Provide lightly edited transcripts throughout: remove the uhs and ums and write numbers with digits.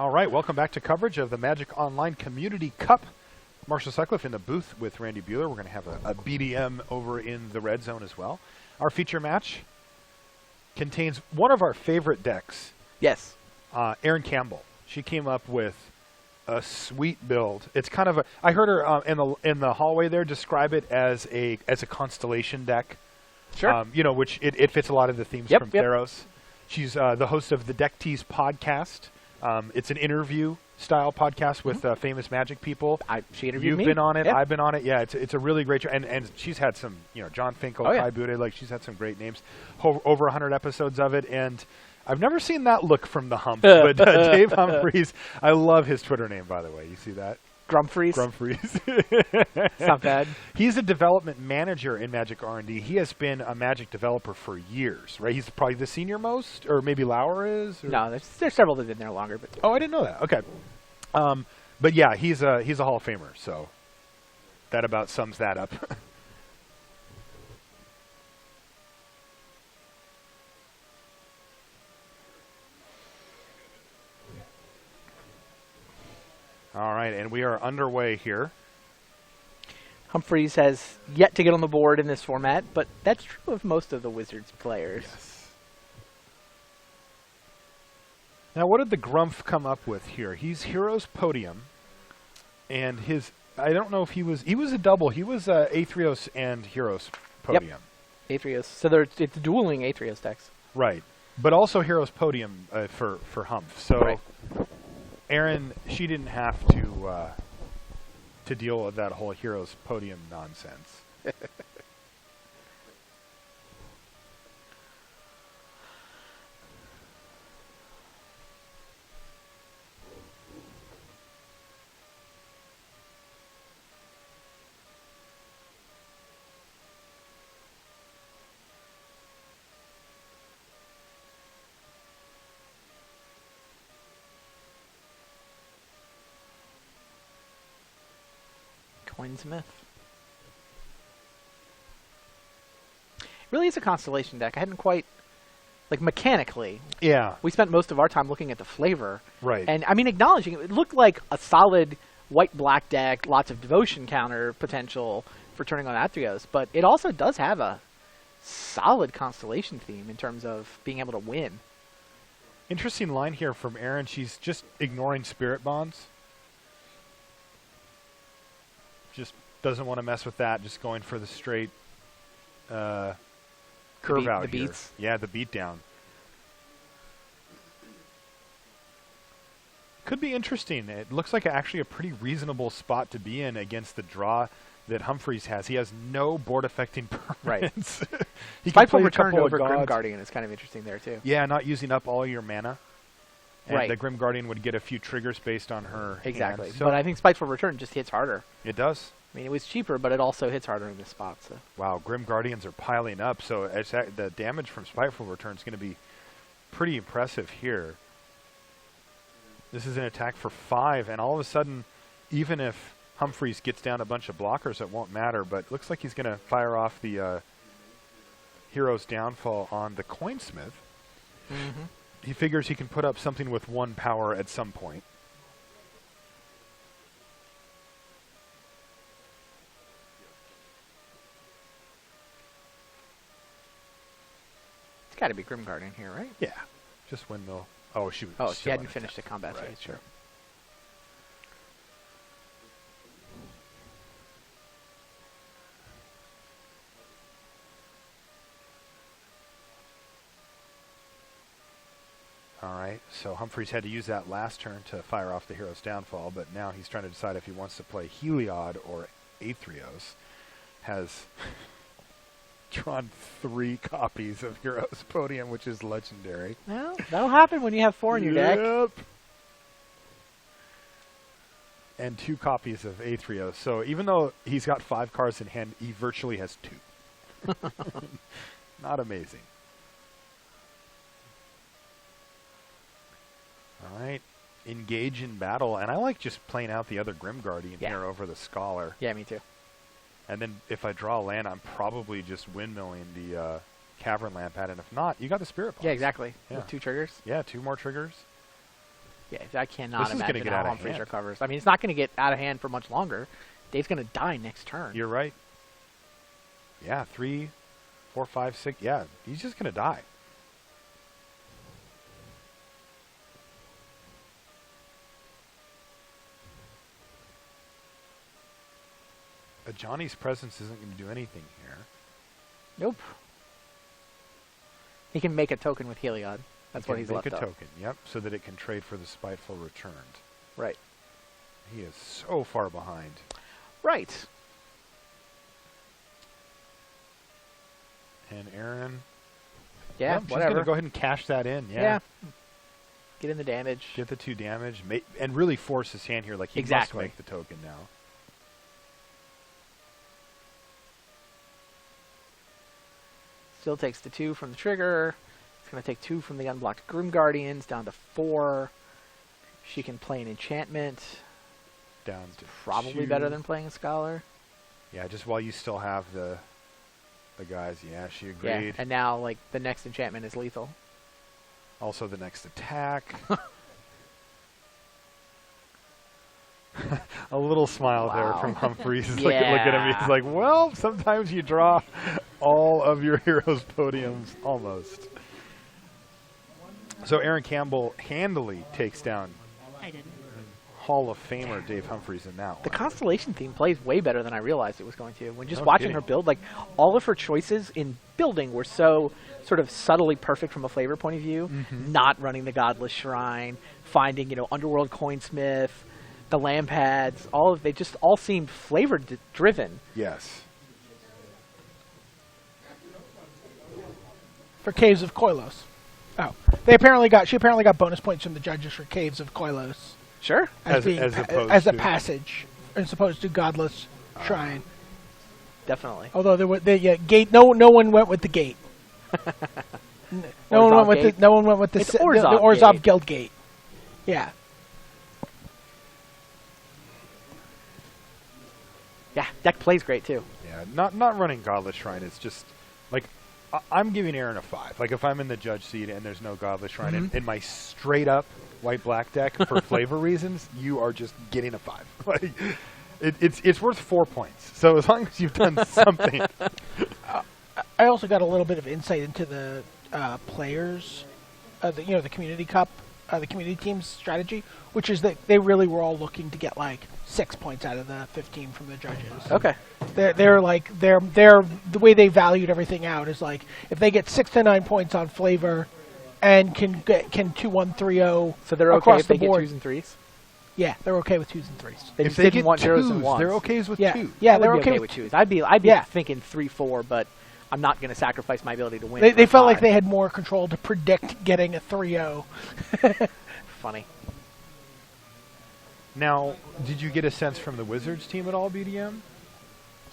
All right, welcome back to coverage of the Magic Online Community Cup. Marshall Sutcliffe in the booth with Randy Buehler. We're going to have a BDM over in the red zone as well. Our feature match contains one of our favorite decks. Yes. Erin Campbell. She came up with a sweet build. It's kind of a. I heard her in the hallway there describe it as a constellation deck. Sure. Which it fits a lot of the themes from Theros. She's the host of the Deck Tease podcast. It's an interview-style podcast with famous Magic people. She interviewed me. You've been on it. Yep. I've been on it. Yeah, it's a really great show. And she's had some, John Finkel, Kai Bude, like she's had some great names. Over 100 episodes of it. And I've never seen that look from the hump. But Dave Humphreys, I love his Twitter name, by the way. You see that? Grumphreys. It's not bad. He's a development manager in Magic R&D. He has been a Magic developer for years, right? He's probably the senior most, or maybe Lauer is? Or? No, there's several that have been there longer. But oh, I didn't know that. Okay. But yeah, he's a Hall of Famer, so that about sums that up. All right, and we are underway here. Humphreys has yet to get on the board in this format, but that's true of most of the Wizards players. Yes. Now, what did the Grumph come up with here? He's Heroes Podium, and I don't know if he was a double. He was Aetherios and Heroes Podium. Yep. Aetherios. So it's dueling Aetherios decks. Right, but also Heroes Podium for Humph. So. Right. Erin, she didn't have to deal with that whole Heroes Podium nonsense. Coinsmith. Really is a constellation deck. I hadn't quite, mechanically. Yeah. We spent most of our time looking at the flavor. Right. And, acknowledging it looked like a solid white-black deck, lots of devotion counter potential for turning on Aetherios, but it also does have a solid constellation theme in terms of being able to win. Interesting line here from Erin. She's just ignoring Spirit Bonds. Just doesn't want to mess with that. Just going for the straight curve out the here. beats. Yeah, the beat down. Could be interesting. It looks like actually a pretty reasonable spot to be in against the draw that Humphreys has. He has no board affecting permanents. Right. He can play Spiteful a Return couple over of Grim gods. Guardian is kind of interesting there too. Yeah, not using up all your mana. And Right. the Grim Guardian would get a few triggers based on her Exactly. hand. So But I think Spiteful Return just hits harder. it does. It was cheaper, but it also hits harder in this spot. So. Wow, Grim Guardians are piling up, so the damage from Spiteful Return is going to be pretty impressive here. This is an attack for 5, and all of a sudden, even if Humphreys gets down a bunch of blockers, it won't matter, but it looks like he's going to fire off the Hero's Downfall on the Coinsmith. Mm-hmm. He figures he can put up something with 1 power at some point. It's got to be Grim Guardian here, right? Yeah, just windmill. Oh, shoot. Oh, she hadn't finished the combat right, phase. sure. All right, so Humphreys had to use that last turn to fire off the Hero's Downfall, but now he's trying to decide if he wants to play Heliod or Aetherios. Has drawn 3 copies of Hero's Podium, which is legendary. Well, that'll happen when you have 4 in your deck. Yep. And 2 copies of Aetherios. So even though he's got 5 cards in hand, he virtually has 2. Not amazing. All right. Engage in battle. And I like just playing out the other Grim Guardian here over the Scholar. Yeah, me too. And then if I draw a land, I'm probably just windmilling the Cavern Lamp at. And if not, you got the Spirit Box. Yeah, exactly. Yeah. With 2 triggers. Yeah, 2 more triggers. Yeah, I cannot This is gonna imagine get how out of Humphreys hand. recovers. I mean, it's not going to get out of hand for much longer. Dave's going to die next turn. You're right. Yeah, 3, 4, 5, 6. Yeah, he's just going to die. Johnny's presence isn't going to do anything here. Nope. He can make a token with Heliod. That's what he's make left a up. token, yep, so that it can trade for the Spiteful Returned. Right. He is so far behind. Right. And Erin, Yeah, well, she's whatever. going to go ahead and cash that in. Yeah. Get in the damage. Get the 2 damage, and really force his hand here. Like, he Exactly. must make the token now. Still takes the 2 from the trigger. It's going to take 2 from the unblocked Groom Guardians, down to 4. She can play an enchantment. Down to Probably 2. better than playing a Scholar. Yeah, just while you still have the guys. Yeah, she agreed. Yeah, and now, like, the next enchantment is lethal. Also, the next attack. A little smile there Wow. from Humphreys. Look Yeah. at him. He's like, well, sometimes you draw all of your heroes' podiums, almost. So Erin Campbell handily takes down I didn't. Hall of Famer Dave Humphreys in that The one. Constellation theme plays way better than I realized it was going to. When just No watching kidding. her build, like, all of her choices in building were so sort of subtly perfect from a flavor point of view. Not running the Godless Shrine, finding, Underworld Coinsmith, the lamp pads, they just all seemed flavor-driven. Yes. For Caves of Koilos. Oh, she apparently got bonus points from the judges for Caves of Koilos Sure. As being opposed as a to- passage, as opposed to Godless Shrine. Definitely. Although gate, no one went with the gate. No one Orzhov went with Gate? no one went with the It's the Orzhov Orzhov Gate. Guild Gate. Yeah. Yeah, deck plays great, too. Yeah, not running Godless Shrine. It's just, like, I'm giving Erin a 5. Like, if I'm in the judge seat and there's no Godless Shrine in my straight-up white-black deck for flavor reasons, you are just getting a 5. Like, it's worth 4 points. So as long as you've done something. I also got a little bit of insight into the players, the Community Cup, the community team's strategy, which is that they really were all looking to get like 6 points out of the 15 from the judges. Okay. They're the way they valued everything out is like if they get 6 to 9 points on flavor, and can 2-1-3-0 So they're okay across if they the board. get 2s and 3s? Yeah, they're okay with 2s and 3s. They If just they didn't get want 0s and 2s, 1s. they're okay with Yeah, 2. yeah, I would they're be okay with with 2s. I'd be Yeah. thinking 3-4, but I'm not going to sacrifice my ability to win. They for a felt like 5. they had more control to predict getting a 3-0. Funny. Now, did you get a sense from the Wizards team at all, BDM?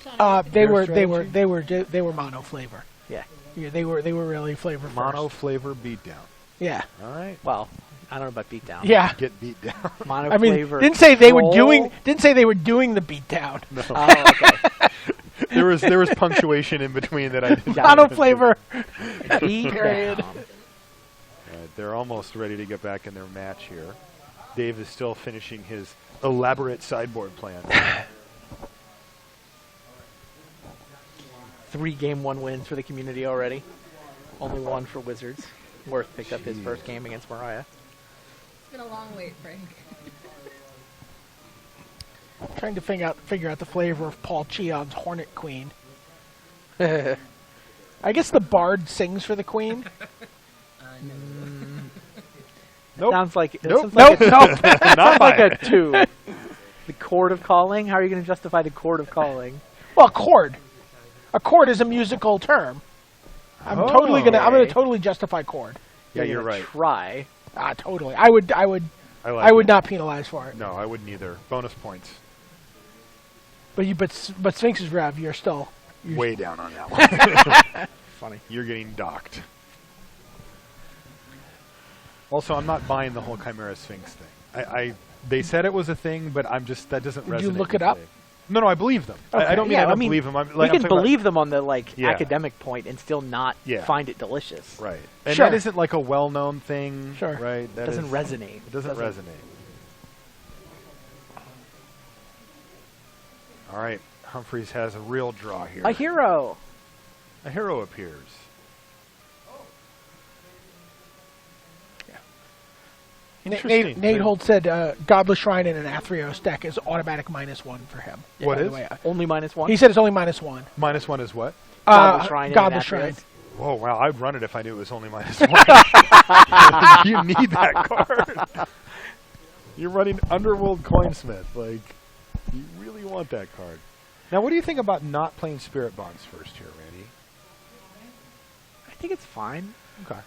They Their were strategy? they were mono flavor. Yeah. Yeah, they were really flavor Mono first. flavor beatdown. Yeah. All right. Well, I don't know about beatdown. Yeah. Get beat down. Mono I mean, flavor. didn't say they were troll. doing the beatdown. Oh, okay. there was punctuation in between that I didn't. Mono flavor. Beat Period. down. Right, they're almost ready to get back in their match here. Dave is still finishing his elaborate sideboard plan. 3 game 1 wins for the community already. Only 1 for Wizards. Worth picked up his Jeez. first game against Mariah. It's been a long wait, Frank. Trying to figure out the flavor of Paul Cheon's Hornet Queen. Nope. I guess the bard sings for the queen. Nope. Sounds like Nope. sounds like Nope, a, nope. Not sounds like mine. a 2. The chord of calling. How are you going to justify the chord of calling? Well, chord. A chord is a musical term. I'm Oh. gonna totally justify chord. Yeah, You're you're gonna right. Try. Totally. I would I like I would it. not penalize for it. No, I wouldn't either. Bonus points. But Sphinx's Rev, you're still Way down on that one. Funny. You're getting docked. Also, I'm not buying the whole Chimera Sphinx thing. They said it was a thing, but that doesn't resonate. Did you look with it up? me. No, I believe them. I Okay, don't mean yeah, I don't I mean, believe them. We I'm can talking believe them on the Yeah. academic point and still not Yeah. find it delicious. Right. And Sure. that isn't like a well-known thing. Sure. Right. That Doesn't is- resonate. It doesn't resonate. All right. Humphreys has a real draw here. A hero. A hero appears. Interesting. Nate Holt said Godless Shrine in an Athreos deck is automatic -1 for him. What by the is? way. Only -1. He said it's only -1. -1 is what? Godless Shrine. Godless Shrine. Oh, wow. I'd run it if I knew it was only -1. You need that card. You're running Underworld Coinsmith. Like, you really want that card. Now, what do you think about not playing Spirit Bonds first here, Randy? I think it's fine. Okay.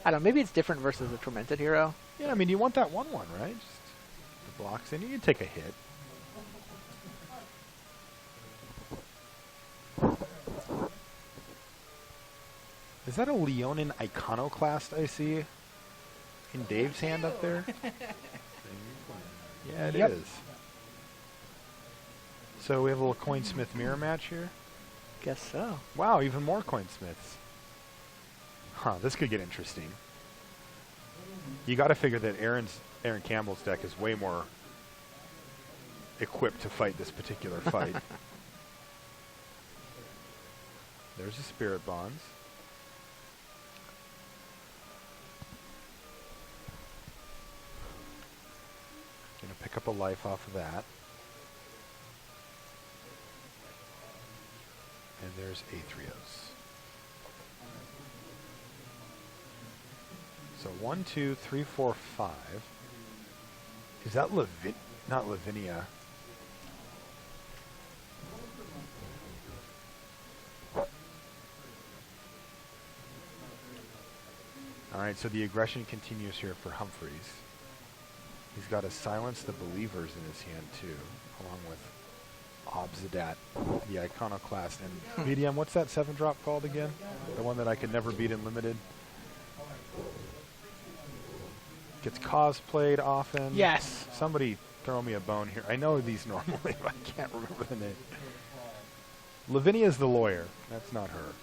I don't know. Maybe it's different versus a Tormented Hero. Yeah, I mean, you want that 1/1, right? Just the blocks in. You can take a hit. Is that a Leonin Iconoclast I see in Dave's hand up there? Yeah, it is. Yep. So we have a little Coinsmith mirror match here. Guess so. Wow, even more Coinsmiths. Huh, this could get interesting. You got to figure that Erin Campbell's deck is way more equipped to fight this particular fight. There's the Spirit Bonds. Gonna pick up a life off of that. And there's Athreos. So 1, 2, 3, 4, 5. Is that not Lavinia? All right, so the aggression continues here for Humphreys. He's got to silence the believers in his hand too, along with Obsidat, the Iconoclast, and BDM. What's that 7-drop called again? The one that I could never beat in limited. Gets cosplayed often. Yes. Somebody throw me a bone here. I know these normally, but I can't remember the name. Lavinia's the lawyer. That's not her.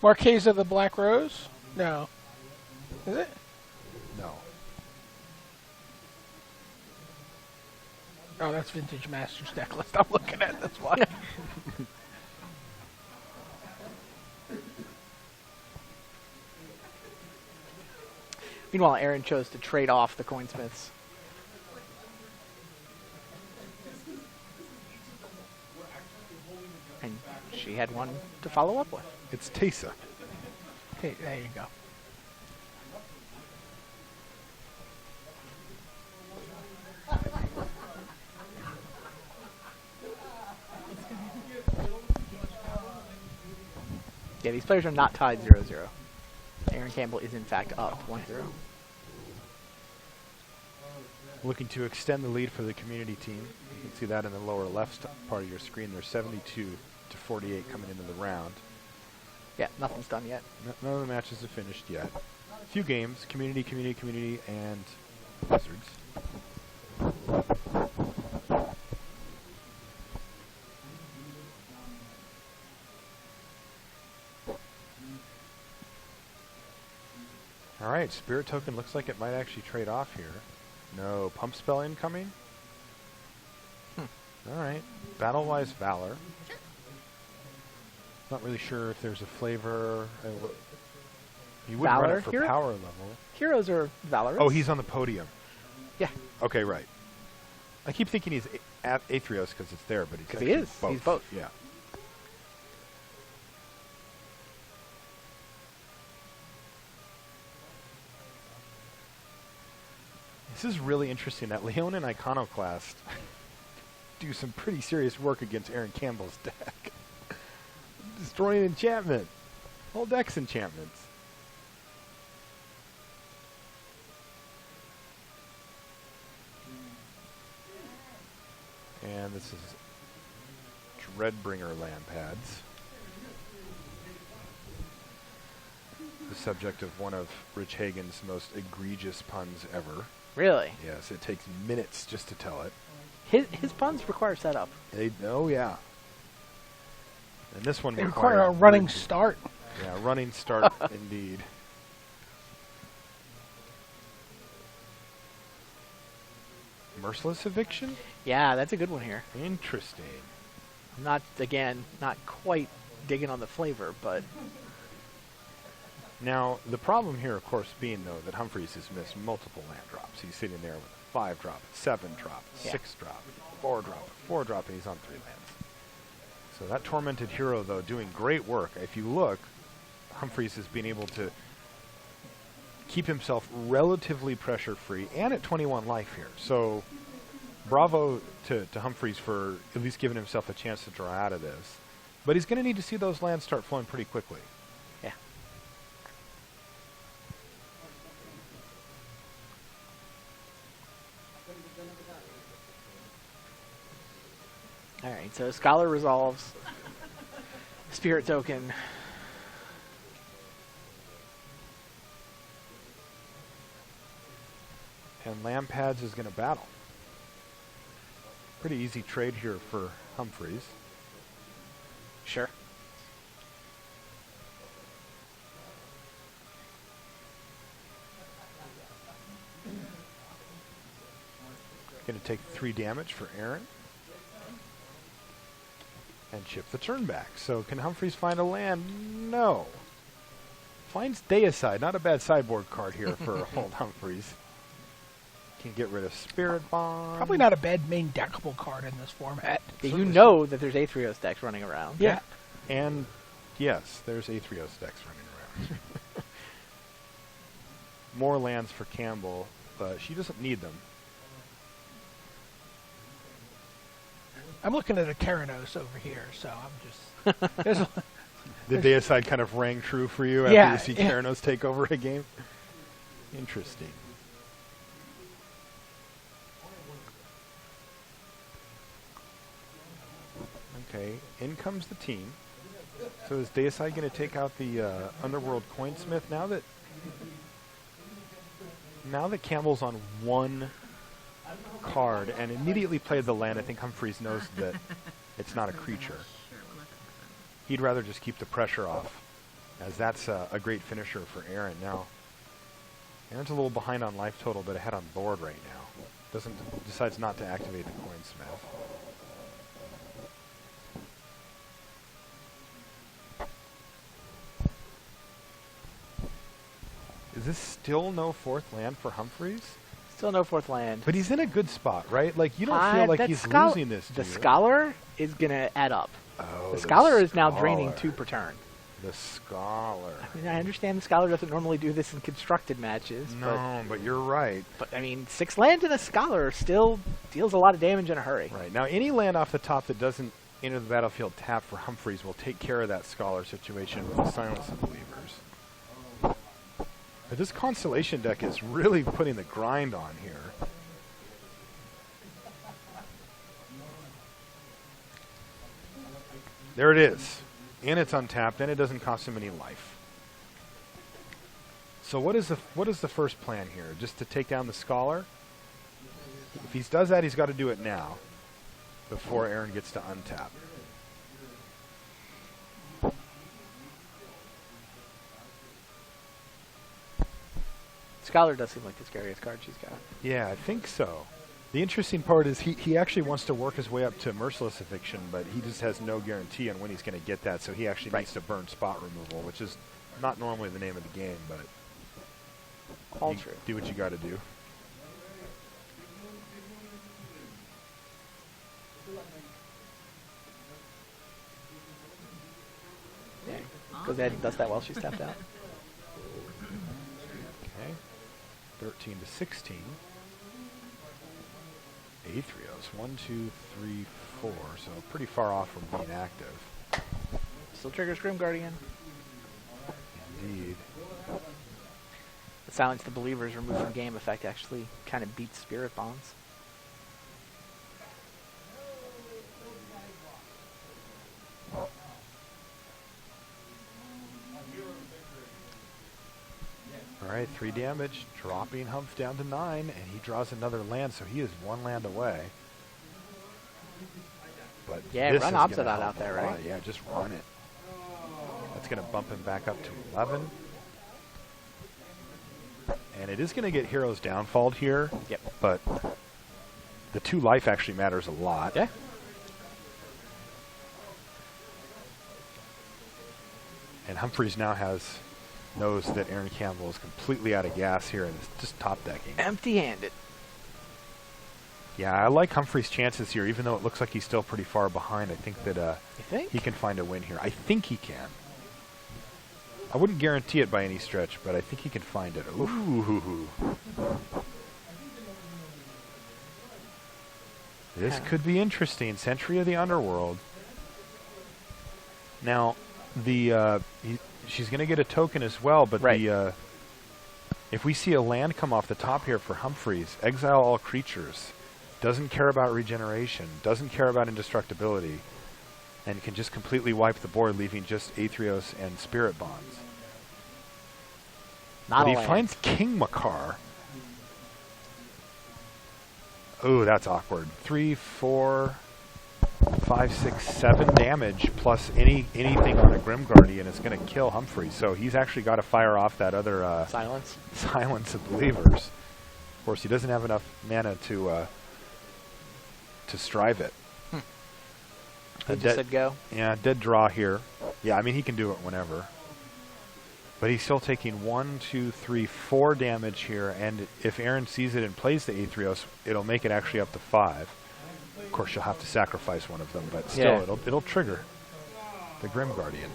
Marquesa the Black Rose? No. Is it? No. Oh, that's Vintage Masters deck list I'm looking at. That's why. Meanwhile, Erin chose to trade off the Coinsmiths. And she had one to follow up with. It's Tesa. Hey, there you go. Yeah, these players are not tied 0-0. Erin Campbell is in fact up 1-0. Looking to extend the lead for the community team. You can see that in the lower left part of your screen. There's 72 to 48 coming into the round. Yeah, nothing's done yet. None of the matches have finished yet. A few games, community, and Wizards. All right, Spirit Token looks like it might actually trade off here. No, Pump Spell incoming. All right, Battle-wise Valor. Not really sure if there's a flavor. You would run Valor it for hero? power level. Heroes are Valorous. Oh, he's on the podium. Yeah. Okay, right. I keep thinking he's at Athreos because it's there, but he's 'Cause he actually is. both. He's both. Yeah. This is really interesting. That Leon and Iconoclast do some pretty serious work against Erin Campbell's deck. Destroying enchantment. Whole deck's enchantments. And this is Dreadbringer land pads. The subject of one of Rich Hagen's most egregious puns ever. Really? Yes, it takes minutes just to tell it. His puns require setup. Oh yeah. And this one They requires require a running really- start. Yeah, running start indeed. Merciless eviction? Yeah, that's a good one here. Interesting. I'm not quite digging on the flavor, but Now, the problem here, of course, being, though, that Humphreys has missed multiple land drops. He's sitting there with a 5 drop, 7 drop, Yeah. 6 drop, 4 drop, 4 drop, and he's on 3 lands. So that Tormented Hero, though, doing great work. If you look, Humphreys has been able to keep himself relatively pressure-free and at 21 life here. So bravo to Humphreys for at least giving himself a chance to draw out of this. But he's going to need to see those lands start flowing pretty quickly. yeah. All right, so Scholar resolves. Spirit token. And Lampads is going to battle. Pretty easy trade here for Humphreys. Sure. Going to take 3 damage for Erin. And chip the turn back. So can Humphreys find a land? No. Finds Deicide. Not a bad sideboard card here for old Humphreys. Can get rid of Spirit Bomb. Probably not a bad main deckable card in this format. Yeah, you know that there's Aetherios decks running around. Yeah. And yes, there's Aetherios decks running around. More lands for Campbell, but she doesn't need them. I'm looking at a Keranos over here, so I'm just... There's a, The Deicide kind of rang true for you after Yeah, you see yeah. Keranos take over a game? Interesting. Okay, in comes the team. So is Deicide going to take out the Underworld Coinsmith now that Campbell's on 1 card and immediately played the land? I think Humphreys knows that it's not a creature. He'd rather just keep the pressure off, as that's a great finisher for Erin. Now, Erin's a little behind on life total, but ahead on board right now. Decides not to activate the Coinsmith. Is this still no 4th land for Humphreys? Still no 4th land. But he's in a good spot, right? Like, you don't feel like that he's Schol- losing this, do The you? Scholar is going to add up. Oh, The Scholar is now draining 2 per turn. The Scholar. I mean, I understand the Scholar doesn't normally do this in constructed matches, No, but you're right. but I mean, 6 lands in a Scholar still deals a lot of damage in a hurry. Right. Now, any land off the top that doesn't enter the battlefield tapped for Humphreys will take care of that Scholar situation with the Silence of Believers. But this Constellation deck is really putting the grind on here. There it is. And it's untapped, and it doesn't cost him any life. So what is the first plan here? Just to take down the Scholar? If he does that, he's got to do it now, before Erin gets to untap. Scholar does seem like the scariest card she's got. Yeah, I think so. The interesting part is he actually wants to work his way up to Merciless Eviction, but he just has no guarantee on when he's going to get that, so he actually needs to burn spot removal, which is not normally the name of the game, but All you true. do what you got to do. Yeah. Goes ahead and does that while she's tapped out. Okay. 13 to 16. Aetherios. 1, 2, 3, 4. So pretty far off from being active. Still triggers Grim Guardian. Indeed. The Silence the Believers removed from game effect actually kind of beats Spirit Bonds. All right, 3 damage, dropping Humph down to 9, and he draws another land, so he is 1 land away. but Yeah, this run is opposite gonna out help there, a lot. right? Yeah, just run it. That's going to bump him back up to 11. And it is going to get Hero's Downfall here. Yep. But the 2 life actually matters a lot. Yeah. And Humphreys now knows that Erin Campbell is completely out of gas here and is just top decking. Empty-handed. Yeah, I like Humphreys' chances here, even though it looks like he's still pretty far behind. I think that You think? he can find a win here. I think he can. I wouldn't guarantee it by any stretch, but I think he can find it. Ooh. This could be interesting. Sentry of the Underworld. Now, she's going to get a token as well, but Right. if we see a land come off the top here for Humphreys, exile all creatures, doesn't care about regeneration, doesn't care about indestructibility, and can just completely wipe the board, leaving just Aetherios and Spirit Bonds. Not But a he land. finds King Makar. Oh, that's awkward. 3, 4, 5, 6, 7 damage plus anything on a Grim Guardian is going to kill Humphreys. So he's actually got to fire off that other Silence. Silence of Believers. Of course, he doesn't have enough mana to strive it. He just said go. Yeah, dead draw here. Yeah, I mean, he can do it whenever. But he's still taking 1, 2, 3, 4 damage here, and if Erin sees it and plays the Aetherios, it'll make it actually up to 5. Of course, she'll have to sacrifice one of them, but still, Yeah. it'll trigger the Grim Guardian.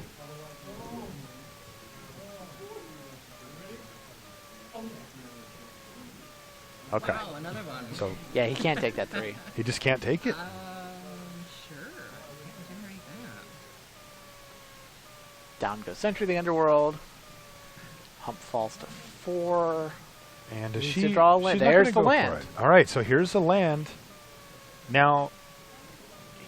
Okay, Oh, another one. so Yeah, he can't take that 3. he just can't take it? Sure. Can't regenerate that. Down goes Sentry of the Underworld. Hump falls to 4. And does Needs she to draw a land. she's not There's gonna the go for land. it. All right, so here's the land. Now,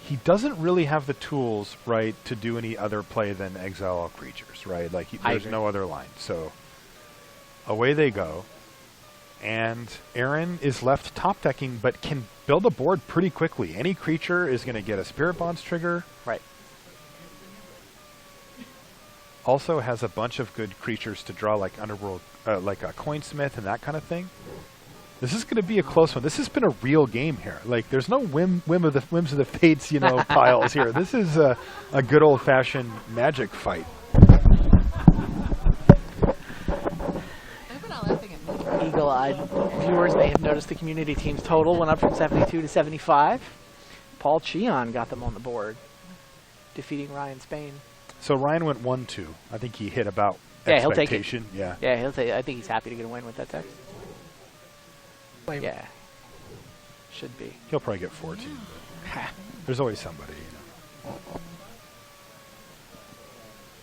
he doesn't really have the tools, right, to do any other play than exile all creatures, right? Like, I there's agree. no other line. So, away they go. And Erin is left top decking, but can build a board pretty quickly. Any creature is going to get a Spirit Bonds trigger. Right. Also has a bunch of good creatures to draw, like Underworld, like a Coinsmith and that kind of thing. This is going to be a close one. This has been a real game here. Like, there's no whims of the fates, piles here. This is a good old-fashioned Magic fight. I've been all laughing at me. Eagle-eyed viewers may have noticed the community team's total went up from 72 to 75. Paul Cheon got them on the board, defeating Ryan Spain. So Ryan went 1-2. I think he hit about Yeah, he'll take it. expectation. Yeah. Yeah, he'll take. I think he's happy to get a win with that text. Blame him. Yeah, should be. He'll probably get 14. But there's always somebody,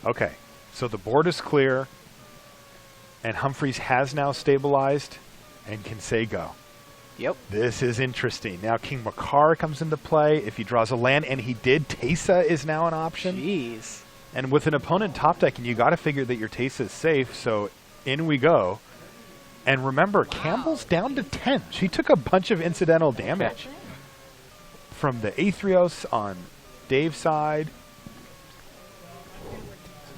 Okay, so the board is clear, and Humphreys has now stabilized and can say go. Yep. This is interesting. Now King Makar comes into play. If he draws a land, and he did, Teysa is now an option. Jeez. And with an opponent top decking, you got to figure that your Teysa is safe, so in we go. And remember, Campbell's down to 10. She took a bunch of incidental damage from the Aetherios on Dave's side. You know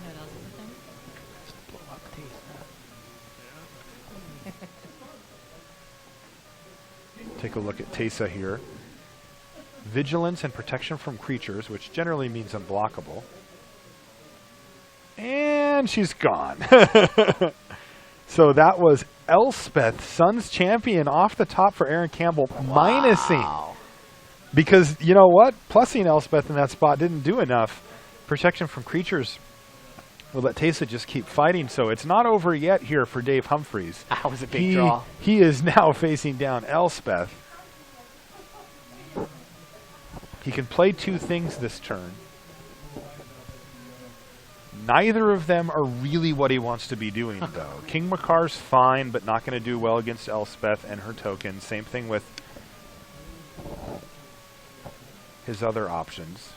what else is a thing? Blow up Teysa. Take a look at Teysa here. Vigilance and protection from creatures, which generally means unblockable. And she's gone. So that was Elspeth, Suns champion, off the top for Erin Campbell, minusing. Wow. Because, you know what? Plussing Elspeth in that spot didn't do enough. Protection from creatures will let Teysa just keep fighting. So it's not over yet here for Dave Humphreys. That was a big draw. He is now facing down Elspeth. He can play 2 things this turn. Neither of them are really what he wants to be doing, though. King Makar's fine, but not going to do well against Elspeth and her token. Same thing with his other options.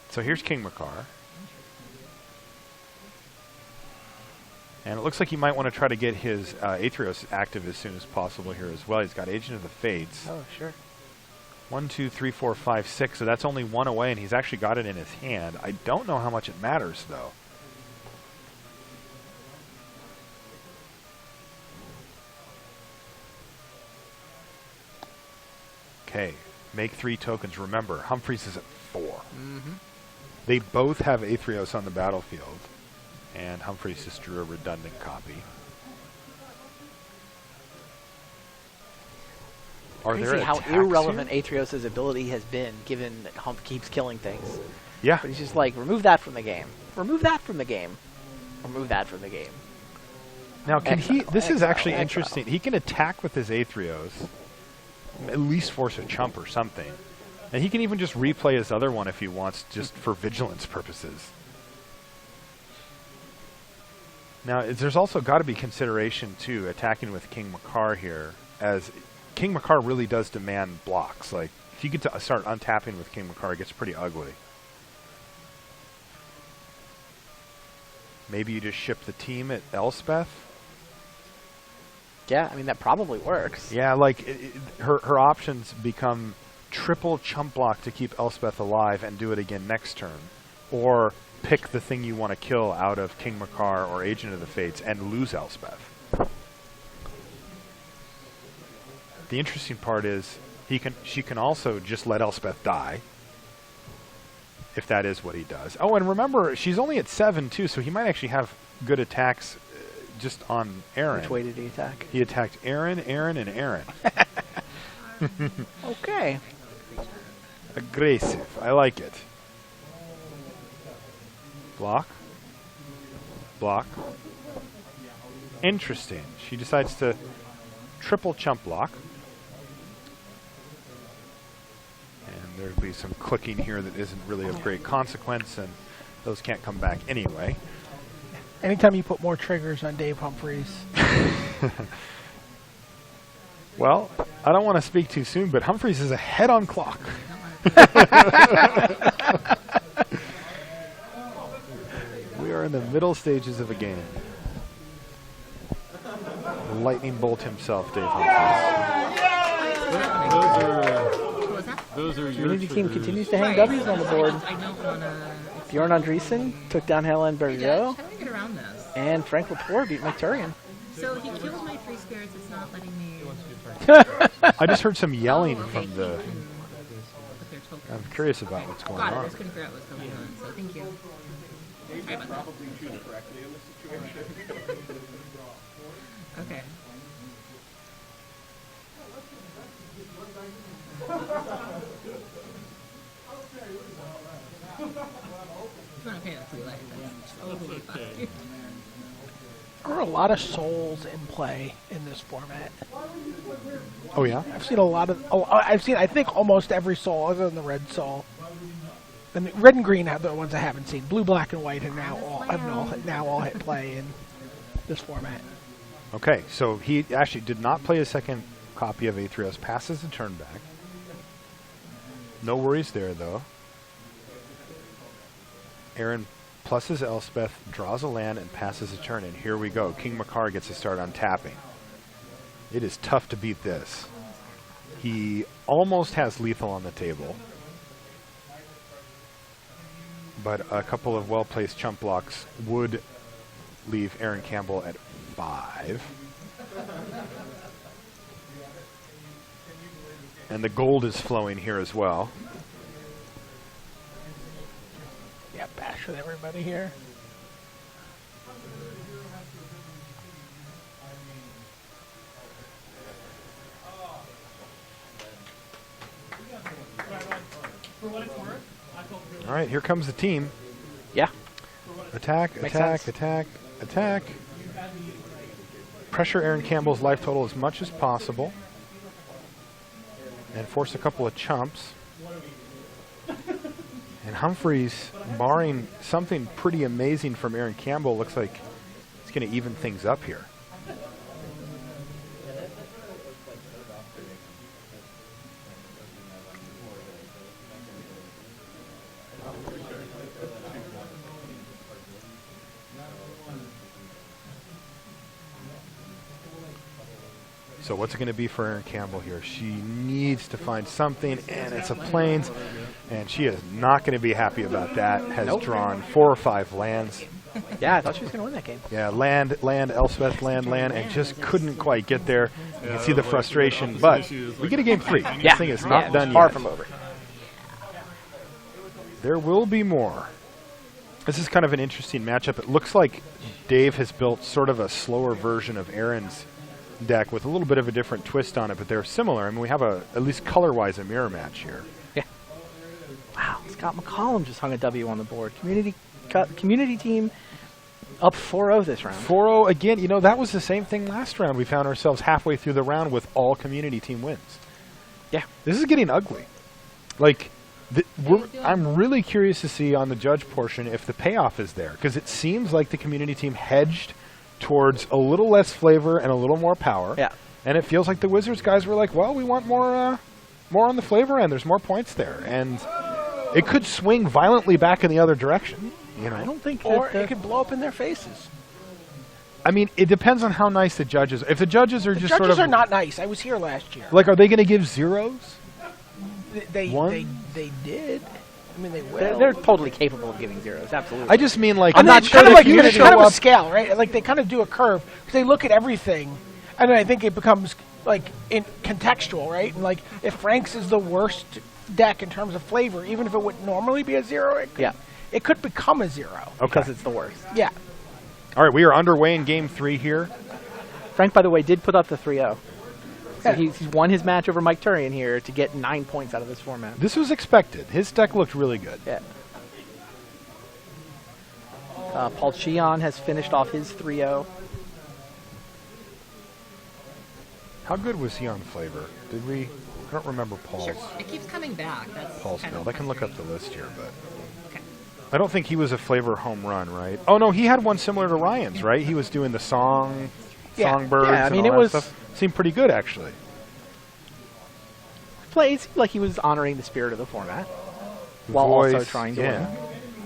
So here's King Makar. And it looks like he might want to try to get his Aetherios active as soon as possible here as well. He's got Agent of the Fates. Oh, sure. 1, 2, 3, 4, 5, 6. So that's only one away, and he's actually got it in his hand. I don't know how much it matters, though. Okay, make 3 tokens. Remember, Humphreys is at 4. Mm-hmm. They both have Aetherios on the battlefield, and Humphreys just drew a redundant copy. Are there Crazy how attacks irrelevant here? Aetherios' ability has been, given that Hump keeps killing things. Yeah. But he's just like, remove that from the game. Remove that from the game. Remove that from the game. Now, can he? This is Exile, actually exile. interesting. He can attack with his Aetherios, at least force a chump or something. And he can even just replay his other one if he wants, just for vigilance purposes. Now, there's also got to be consideration, too, attacking with King Makar here, as King Makar really does demand blocks. Like, if you get to start untapping with King Makar, it gets pretty ugly. Maybe you just ship the team at Elspeth? Yeah, I mean, that probably works. Yeah, like, her options become triple chump block to keep Elspeth alive and do it again next turn. Or pick the thing you want to kill out of King Makar or Agent of the Fates and lose Elspeth. The interesting part is she can also just let Elspeth die, if that is what he does. Oh, and remember, she's only at 7 too, so he might actually have good attacks just on Erin. Which way did he attack? He attacked Erin, and Erin. Okay. Aggressive. I like it. Block. Block. Interesting. She decides to triple chump block. And there'll be some clicking here that isn't really of great consequence, and those can't come back anyway. Anytime you put more triggers on Dave Humphreys. Well, I don't want to speak too soon, but Humphreys is ahead on clock. We are in the middle stages of a game. The lightning bolt himself, Dave Humphreys. Those are your Community team triggers. continues to hang Right. W's on the board. I don't want to... Bjorn Andreasson took down Helen Bergeau, How do I get around those? and Frank Lepore beat McTurian. So he kills my 3 spirits, it's not letting me... I just heard some yelling okay, from the... put their tokens. I'm curious about what's going Got it, I on. just couldn't figure out what's going on, so thank you. Sorry about that. Okay. It's not okay, that's life. That's totally fine. There are a lot of souls in play in this format. Oh, yeah? I've seen a lot of. Oh, I've seen, I think, almost every soul other than the red soul. And red and green are the ones I haven't seen. Blue, black, and white have now all hit play in this format. Okay, so he actually did not play a second copy of Aetherios, passes the turn back. No worries there, though. Erin pluses Elspeth, draws a land, and passes a turn. And here we go. King Makar gets to start on tapping. It is tough to beat this. He almost has lethal on the table. But a couple of well-placed chump blocks would leave Erin Campbell at 5. And the gold is flowing here as well. Yeah, bash with everybody here. All right, here comes the team. Yeah. Attack, Makes attack, sense. attack, attack. Pressure Erin Campbell's life total as much as possible. And force a couple of chumps. And Humphreys, barring something pretty amazing from Erin Campbell, looks like it's going to even things up here. So what's it going to be for Erin Campbell here? She needs to find something, and it's a plains, and she is not going to be happy about that. Has drawn 4 or 5 lands. Yeah, I thought she was going to win that game. Yeah, land, Elspeth, land, and just couldn't quite get there. You can see the frustration, but we get a game 3. Yeah. This thing is not done far yet. from over. There will be more. This is kind of an interesting matchup. It looks like Dave has built sort of a slower version of Erin's deck with a little bit of a different twist on it, but they're similar. I mean, we have at least color-wise, a mirror match here. Yeah. Wow, Scott MacCallum just hung a W on the board. Community team up 4-0 this round. 4-0 again. You know, that was the same thing last round. We found ourselves halfway through the round with all community team wins. Yeah. This is getting ugly. Like, I'm really curious to see on the judge portion if the payoff is there, because it seems like the community team hedged towards a little less flavor and a little more power. Yeah. And it feels like the Wizards guys were like, well, we want more on the flavor end. There's more points there. And it could swing violently back in the other direction. You know? I don't think Or it could blow up in their faces. I mean, it depends on how nice the judges are. If the judges are The just judges sort of... are not nice. I was here last year. Like, are they going to give zeros? They did. I mean, they will. they're totally capable of giving zeros, absolutely. I just mean, like... I'm not sure. if Kind of like you're gonna it's kind show of a up- scale, right? Like they kind of do a curve. 'Cause they look at everything, and then I think it becomes like contextual, right? And like if Frank's is the worst deck in terms of flavor, even if it would normally be a 0, it could become a 0. Because it's the worst. Yeah. All right, we are underway in Game 3 here. Frank, by the way, did put up the 3-0. So Yeah. he's won his match over Mike Turian here to get 9 points out of this format. This was expected. His deck looked really good. Yeah. Paul Cheon has finished off his 3-0. How good was he on flavor? Did we... I don't remember Paul's It keeps coming back. That's kind build. of I can look up the list here, but... Okay. I don't think he was a flavor home run, right? Oh, no, he had one similar to Ryan's, right? He was doing the songbirds Yeah, I mean, and all it that was- stuff. Seemed pretty good, actually. It seemed like he was honoring the spirit of the format. While also trying to win.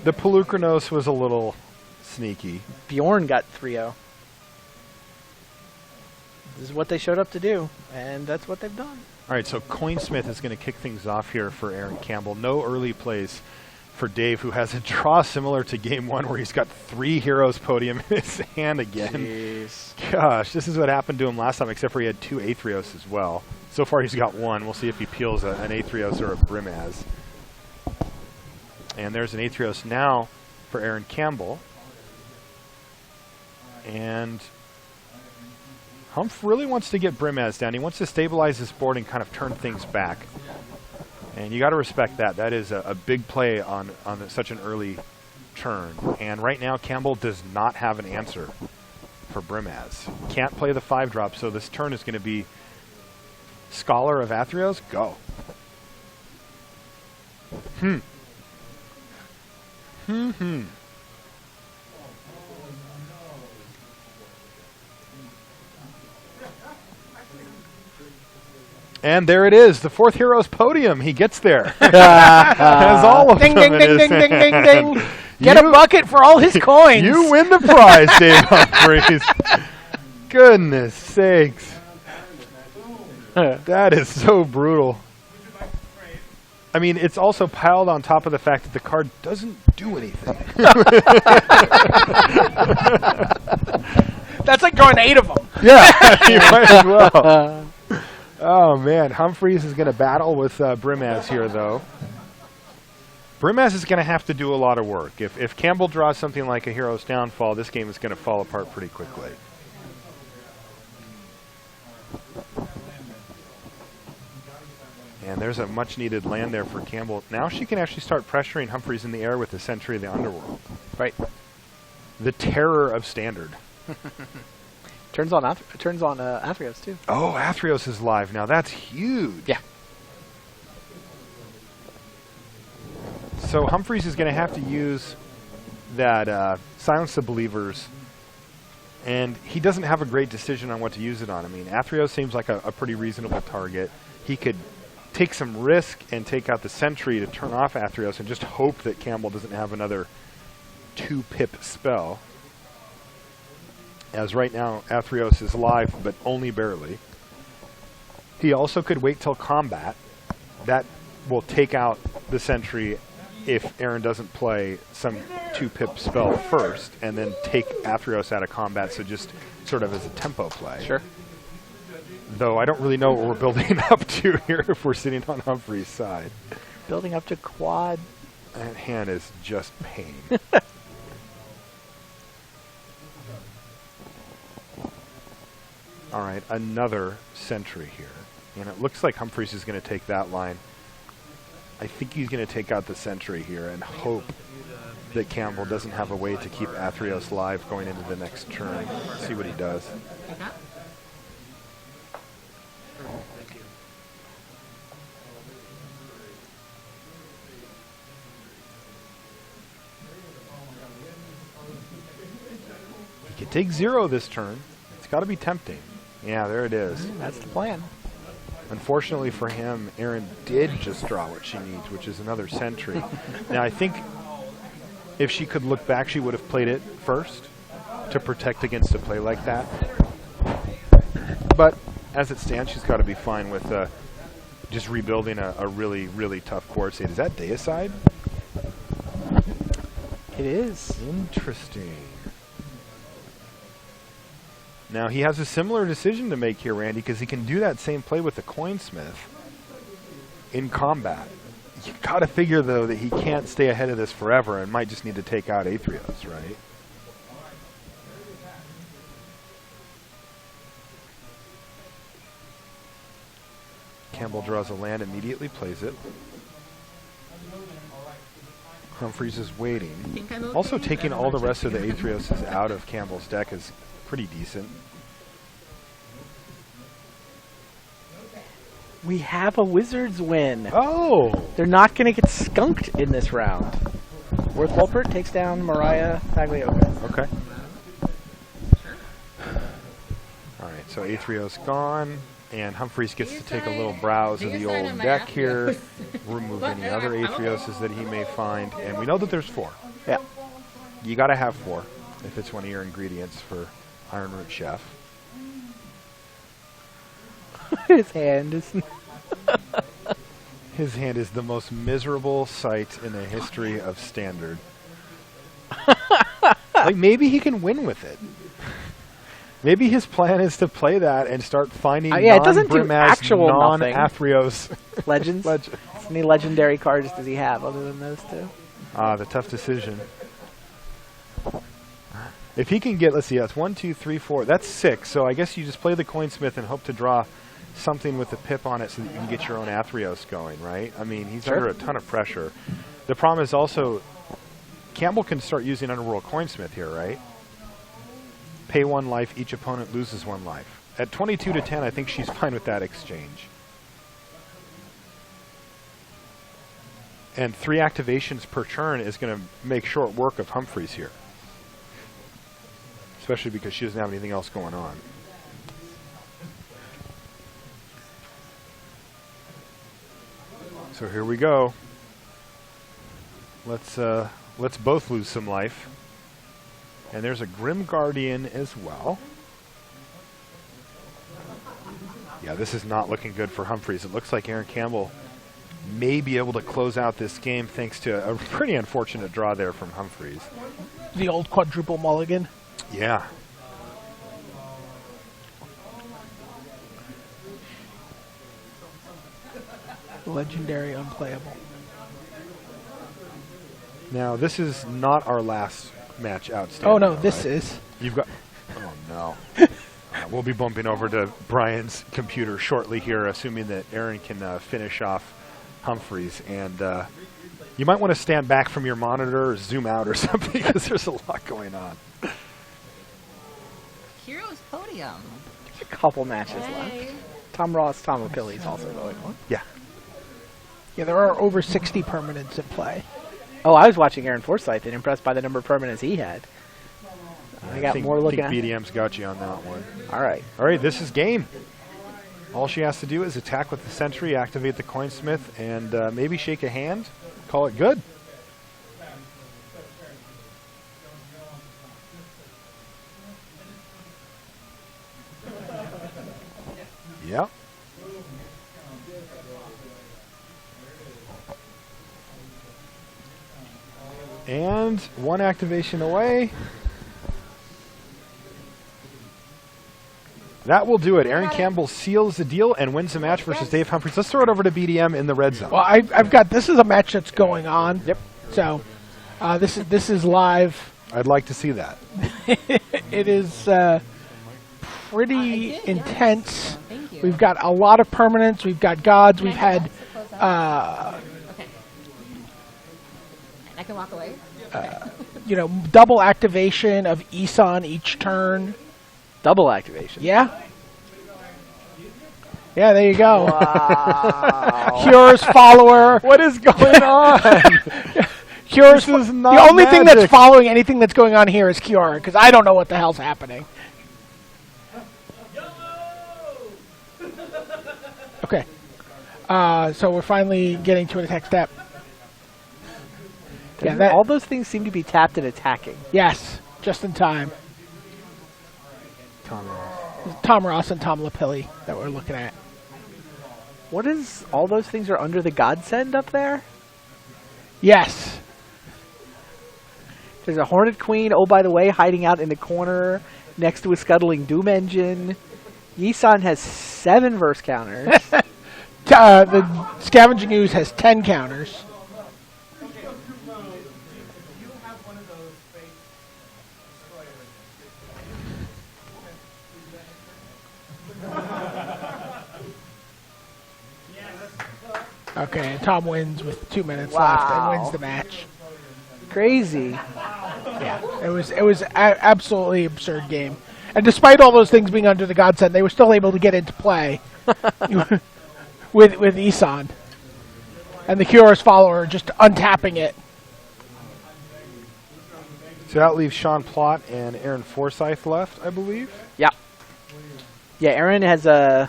The Pelucranos was a little sneaky. Bjorn got 3-0. This is what they showed up to do, and that's what they've done. All right, so Coinsmith is going to kick things off here for Erin Campbell. No early plays for Dave, who has a draw similar to Game 1 where he's got 3 Heroes podium in his hand again. Jeez. Gosh, this is what happened to him last time, except for he had 2 Aetherios as well. So far he's got 1. We'll see if he peels an Aetherios or a Brimaz. And there's an Aetherios now for Erin Campbell. And Humph really wants to get Brimaz down. He wants to stabilize this board and kind of turn things back. And you got to respect that. That is a big play on such an early turn. And right now, Campbell does not have an answer for Brimaz. Can't play the 5-drop, so this turn is going to be Scholar of Athreos. Go. And there it is, the 4th Heroes podium. He gets there. Has all of Ding, them ding, in ding, his ding, ding, ding, hand. ding. Get a bucket for all his coins. You win the prize, Dave Humphries. Goodness sakes. That is so brutal. I mean, it's also piled on top of the fact that the card doesn't do anything. That's like drawing 8 of them. Yeah, you might as well. Oh, man. Humphries is going to battle with Brimaz here, though. Brimaz is going to have to do a lot of work. If Campbell draws something like a Hero's Downfall, this game is going to fall apart pretty quickly. And there's a much-needed land there for Campbell. Now she can actually start pressuring Humphries in the air with the Sentry of the Underworld. Right. The terror of Standard. Turns on Athreos, too. Oh, Athreos is live now. That's huge. Yeah. So Humphries is going to have to use that Silence the Believers, and he doesn't have a great decision on what to use it on. I mean, Athreos seems like a pretty reasonable target. He could take some risk and take out the Sentry to turn off Athreos and just hope that Campbell doesn't have another 2-pip spell. As right now, Athreos is live, but only barely. He also could wait till combat. That will take out the sentry if Erin doesn't play some 2-pip spell first, and then take Athreos out of combat, so just sort of as a tempo play. Sure. Though I don't really know what we're building up to here if we're sitting on Humphrey's side. Building up to quad. That hand is just pain. All right, another sentry here. And it looks like Humphreys is going to take that line. I think he's going to take out the sentry here and hope that Campbell doesn't have a way to keep Athreos live going into the next turn. See what he does. Like that? He could take 0 this turn. It's got to be tempting. Yeah, there it is. That's the plan. Unfortunately for him, Erin did just draw what she needs, which is another sentry. Now, I think if she could look back, she would have played it first to protect against a play like that. But as it stands, she's got to be fine with just rebuilding a really, really tough court state. Is that deicide? It is. Interesting. Now, he has a similar decision to make here, Randy, because he can do that same play with the Coinsmith in combat. You got to figure, though, that he can't stay ahead of this forever and might just need to take out Athreos, right? Campbell draws a land, immediately plays it. Humphreys is waiting. Think I'm okay. Also, taking all the rest of the Athreos out of Campbell's deck is pretty decent. We have a Wizards win. Oh! They're not going to get skunked in this round. Worth Wolpert takes down Mariah Pagliocco. Okay. Alright, so Athreos gone, and Humphreys gets to take a little browse of the old deck here, remove any other Athreoses that he may find, and we know that there's 4. Yeah. You gotta have 4 if it's one of your ingredients for Iroonroot Chef. His hand is... His hand is the most miserable sight in the history of Standard. Like, maybe he can win with it. Maybe his plan is to play that and start finding yeah, it doesn't do non-Brimaz, actual nothing. non-Athreos Legends? legends. How many legendary cards does he have other than those 2? The tough decision. If he can get, let's see, that's 1, 2, 3, 4. That's 6. So I guess you just play the Coinsmith and hope to draw something with a pip on it so that you can get your own Athreos going, right? I mean, he's under a ton of pressure. The problem is also, Campbell can start using Underworld Coinsmith here, right? Pay 1 life, each opponent loses 1 life. At 22 to 10, I think she's fine with that exchange. And 3 activations per turn is going to make short work of Humphreys here. Especially because she doesn't have anything else going on. So here we go. Let's both lose some life. And there's a Grim Guardian as well. Yeah, this is not looking good for Humphreys. It looks like Erin Campbell may be able to close out this game thanks to a pretty unfortunate draw there from Humphreys. The old quadruple mulligan. Yeah. Legendary unplayable. Now, this is not our last match outstanding. Oh no, though, this right? is. You've got... Oh, no. We'll be bumping over to Brian's computer shortly here, assuming that Erin can finish off Humphreys. And you might want to stand back from your monitor or zoom out or something, because there's a lot going on. Heroes Podium. There's a couple matches Hey. left. Tom Ross, Tom O'Pilly's also going on. Yeah. Yeah, there are over 60 permanents in play. Oh, I was watching Aaron Forsyth and impressed by the number of permanents he had. I got more looking at. I think BDM's got you on that one. All right. All right, this is game. All she has to do is attack with the Sentry, activate the Coinsmith, and maybe shake a hand. Call it good. Yep. And one activation away. That will do it. Erin Campbell seals the deal and wins the match versus Dave Humphries. Let's throw it over to BDM in the red zone. Well, I've got, this is a match that's going on. Yep. So this is live. I'd like to see that. It is pretty intense. Thank you. We've got a lot of permanents. We've got gods. We've had Okay. I can walk away. double activation of Isan each turn. Double activation. Yeah. Yeah, there you go. Wow. Cure's follower. What is going on? Cure's This is the not only thing that's magic. following anything that's going on here is Cure, because I don't know what the hell's happening. Okay. So we're finally getting to an attack step. Yeah, All those things seem to be tapped and attacking. yes, just in time. Tom Ross and Tom Lapilli that we're looking at. What is all those things are under the godsend up there? Yes. There's a Hornet Queen, oh by the way, hiding out in the corner next to a scuttling Doom Engine. Yisan has 7 verse counters. The Scavenging Ooze has 10 counters. Okay, and Tom wins with 2 minutes left and Wow. wins the match. Crazy. Yeah, it was absolutely absurd game, and despite all those things being under the godsend, they were still able to get into play with Isan and the Cure's follower just untapping it. So that leaves Sean Plott and Aaron Forsyth left, I believe. Yeah. Yeah, Aaron has a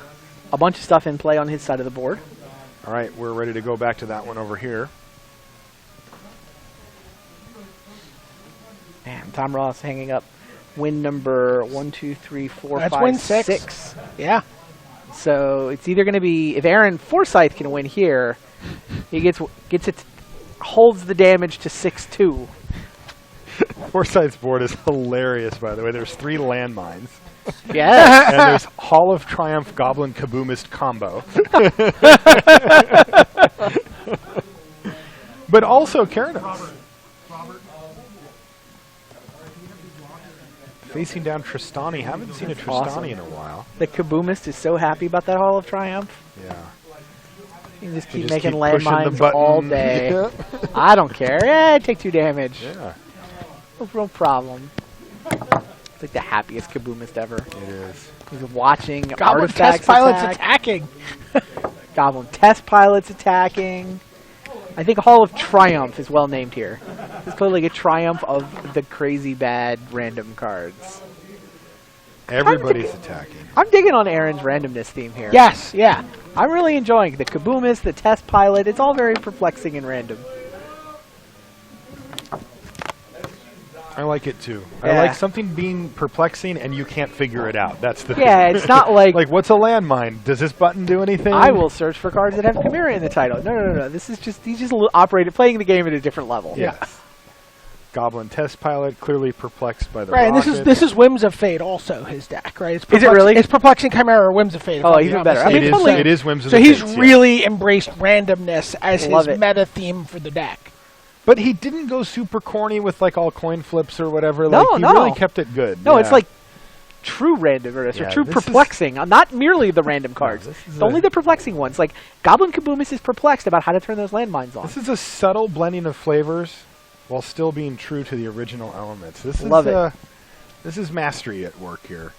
bunch of stuff in play on his side of the board. All right, we're ready to go back to that one over here. Man, Tom Ross hanging up win number 1, 2, 3, 4, That's 5, win 6. 6. Yeah. So it's either going to be, if Aaron Forsyth can win here, he gets it, holds the damage to 6-2. Forsyth's board is hilarious, by the way. There's 3 landmines. Yes. And there's Hall of Triumph Goblin Kaboomist combo. But also Keranos. Facing down Tristani. Haven't seen a Tristani Awesome. in a while. The Kaboomist is so happy about that Hall of Triumph. Yeah. You can just You keep just making keep pushing the landmines button. all day. Yeah. I don't care. Yeah, take 2 damage. Yeah, No problem. It's like the happiest Kaboomist ever. it is. He's watching Goblin artifacts test pilots attack. attacking. Goblin test pilots attacking. I think Hall of Triumph is well named here. It's clearly a triumph of the crazy bad random cards. Everybody's attacking. I'm digging on Aaron's randomness theme here. Yes, yeah. I'm really enjoying the Kaboomist, the test pilot. It's all very perplexing and random. I like it too. Yeah. I like something being perplexing and you can't figure it out. That's the Yeah, thing. it's not like, Like, what's a landmine? Does this button do anything? I will search for cards that have Chimera in the title. No. This is just, he's just playing the game at a different level. Yes. Goblin Test Pilot, clearly perplexed by the Right, and rocket. this is Whims of Fate also, his deck, right? It's Is it really? It's Perplexing Chimera or Whims of Fate. if Oh, I'm even not better. I mistaken. mean, It is, totally- it is Whims of So the he's Fates, yeah. really embraced randomness as Love his it. meta theme for the deck. But he didn't go super corny with like all coin flips or whatever. No, Like, he no. really kept it good. No, Yeah. it's like true randomness Yeah, or true this is- perplexing. Not merely the random cards. this is It's only a- the perplexing ones. Like Goblin Kaboomist is perplexed about how to turn those landmines on. This is a subtle blending of flavors while still being true to the original elements. This Love is it. This is mastery at work here.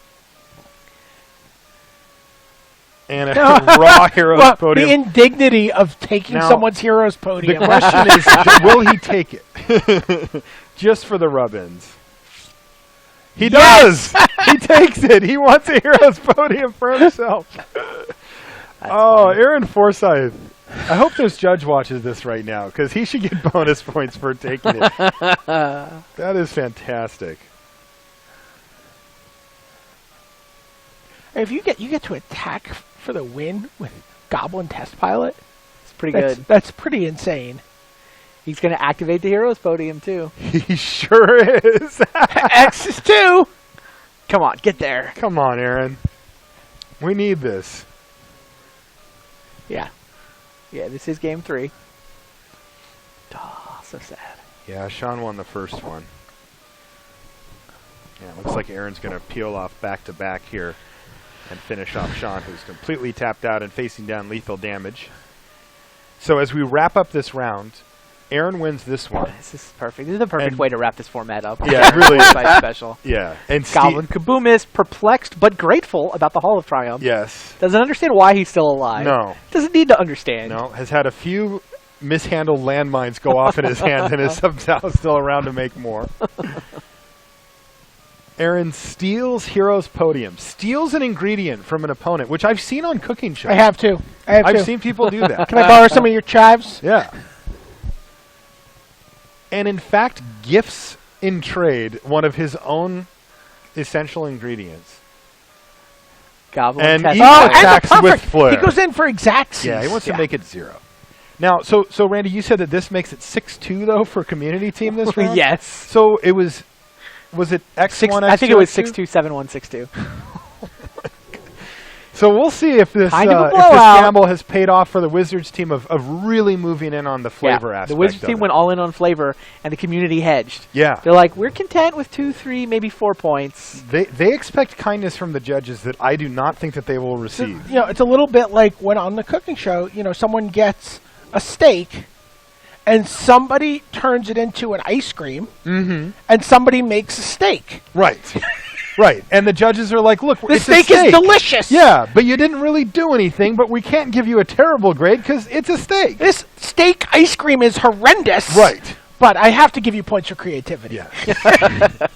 And a raw heroes Well, podium. the indignity of taking Now, someone's hero's The podium. question is, will he take it? Just for the rub-ins. He does! He takes it! He wants a hero's podium for himself. Oh, Aaron Forsyth. I hope there's judge watches this right now, because he should get bonus points for taking it. That is fantastic. If you get to attack for the win with Goblin Test Pilot, It's pretty good. that's pretty insane. He's going to activate the Heroes Podium, too. He sure is. X is 2. Come on, get there. Come on, Aaron. We need this. Yeah. Yeah, this is game 3. Oh, so sad. Yeah, Cheon won the first one. Yeah, it looks like Aaron's going to peel off back-to-back here and finish off Cheon, who's completely tapped out and facing down lethal damage. So as we wrap up this round, Aaron wins this one. This is perfect. This is the perfect way to wrap this format up. Yeah, it really is. Side special. Yeah. And Goblin Kaboom is perplexed but grateful about the Hall of Triumph. Yes. Doesn't understand why he's still alive. No. Doesn't need to understand. No. Has had a few mishandled landmines go off in his hand and is somehow still around to make more. Aaron steals Hero's Podium. Steals an ingredient from an opponent, which I've seen on cooking shows. I have too. I've seen people do that. Can I borrow some of your chives? Yeah. And in fact, gifts in trade one of his own essential ingredients. Goblin And test he fire. attacks and the with perfect. flair. He goes in for exactsies. Yeah, he wants to make it 0. Now, so Randy, you said that this makes it 6-2 though for community team this round. Yes. So it was it X1? I think it was X2? 6-2, 7-1, 6-2. So we'll see if this Kind of a if this blowout. gamble has paid off for the Wizards team of really moving in on the flavor aspect. The Wizards team of went it. all in on flavor, and the community hedged. Yeah. They're like, we're content with 2, 3, maybe 4 points. They expect kindness from the judges that I do not think that they will So, receive. it's a little bit like when on the cooking show, someone gets a steak and somebody turns it into an ice cream and somebody makes a steak. Right. Right. And the judges are like, look, The it's steak a steak is delicious. Yeah, but you didn't really do anything, but we can't give you a terrible grade because it's a steak. This steak ice cream is horrendous. Right. But I have to give you points for creativity. Yeah.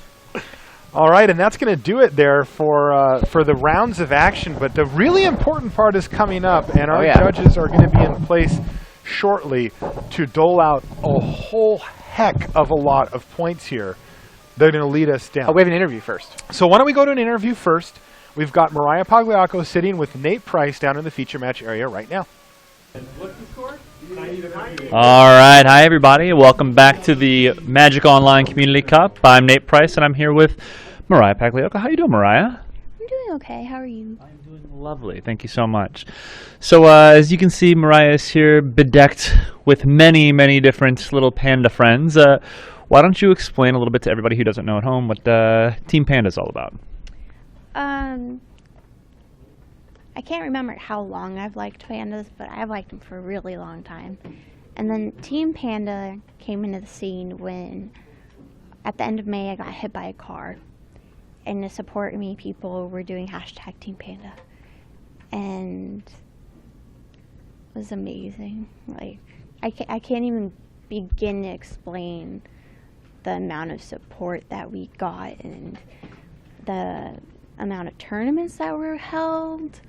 All right, and that's going to do it there for the rounds of action. But the really important part is coming up, and our judges are going to be in place shortly to dole out a whole heck of a lot of points here. They're going to lead us down. Oh, we have an interview first. So why don't we go to an interview first? We've got Mariah Pagliocco sitting with Nate Price down in the feature match area right now. All right. Hi, everybody. Welcome back to the Magic Online Community Cup. I'm Nate Price, and I'm here with Mariah Pagliocco. How you doing, Mariah? I'm doing okay. How are you? I'm doing lovely. Thank you so much. So as you can see, Mariah is here bedecked with many, many different little panda friends. Why don't you explain a little bit to everybody who doesn't know at home what Team Panda is all about? I can't remember how long I've liked pandas, but I've liked them for a really long time. And then Team Panda came into the scene when, at the end of May, I got hit by a car. And to support me, people were doing hashtag Team Panda. And it was amazing. Like, I can't even begin to explain the amount of support that we got and the amount of tournaments that were held.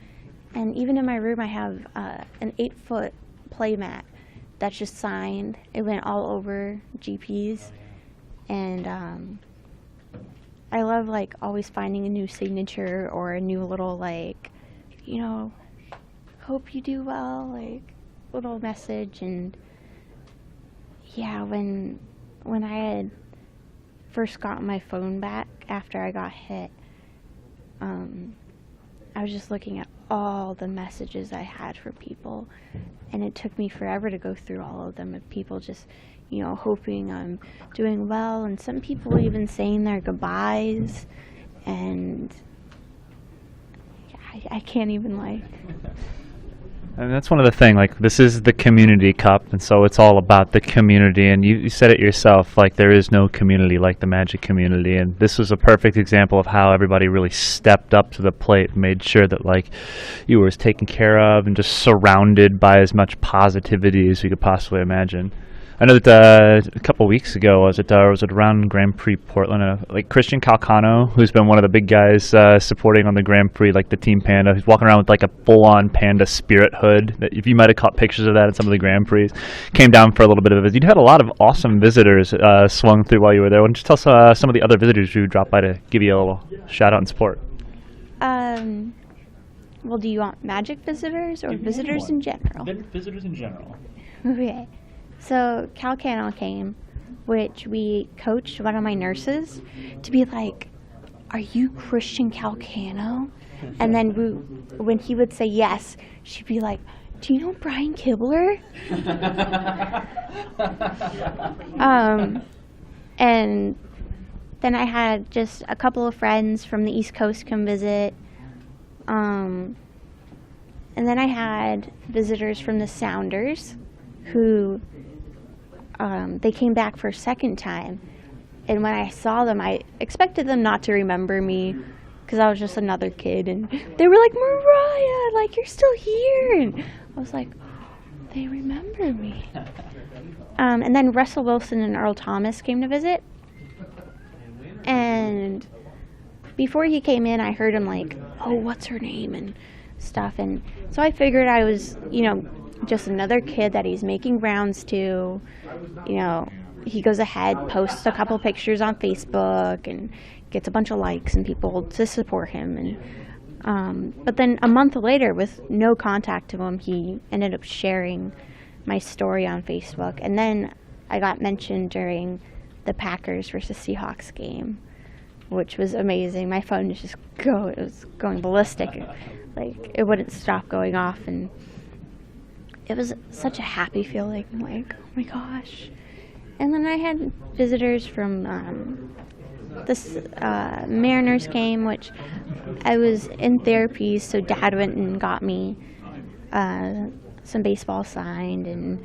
And even in my room, I have an 8-foot play mat that's just signed. It went all over GPs. And I love, like, always finding a new signature or a new little, like, hope you do well, like, little message. And yeah, when I had first gotten my phone back after I got hit, I was just looking at all the messages I had for people, and it took me forever to go through all of them, of people just, hoping I'm doing well, and some people even saying their goodbyes, and I can't even, And that's one of the things, like, this is the Community Cup, and so it's all about the community, and you said it yourself, like, there is no community like the Magic community, and this was a perfect example of how everybody really stepped up to the plate and made sure that, like, you were as taken care of and just surrounded by as much positivity as you could possibly imagine. I know that a couple weeks ago, was it around Grand Prix Portland, like Christian Calcano, who's been one of the big guys supporting on the Grand Prix, like the Team Panda, who's walking around with like a full-on Panda spirit hood. That if you might have caught pictures of that at some of the Grand Prix, came down for a little bit of a visit. You had a lot of awesome visitors swung through while you were there. Why don't you tell us some of the other visitors who dropped by to give you a little shout-out and support? Well, do you want Magic visitors or visitors in general? Visitors in general. Okay. So Calcano came, which we coached one of my nurses to be like, "Are you Christian Calcano?" And then when he would say yes, she'd be like, "Do you know Brian Kibler?" And then I had just a couple of friends from the East Coast come visit. And then I had visitors from the Sounders who they came back for a second time. And when I saw them, I expected them not to remember me because I was just another kid. And they were like, "Mariah, like, you're still here." And I was like, "Oh, they remember me." And then Russell Wilson and Earl Thomas came to visit. And before he came in, I heard him like, "Oh, what's her name?" and stuff. And so I figured I was, just another kid that he's making rounds to. He goes ahead, posts a couple pictures on Facebook, and gets a bunch of likes and people to support him. And but then a month later, with no contact to him, he ended up sharing my story on Facebook. And then I got mentioned during the Packers versus Seahawks game, which was amazing. My phone was just it was going ballistic. Like, it wouldn't stop going off, and it was such a happy feeling. I'm like, oh my gosh. And then I had visitors from this Mariners game, which I was in therapy, so Dad went and got me some baseball signed, and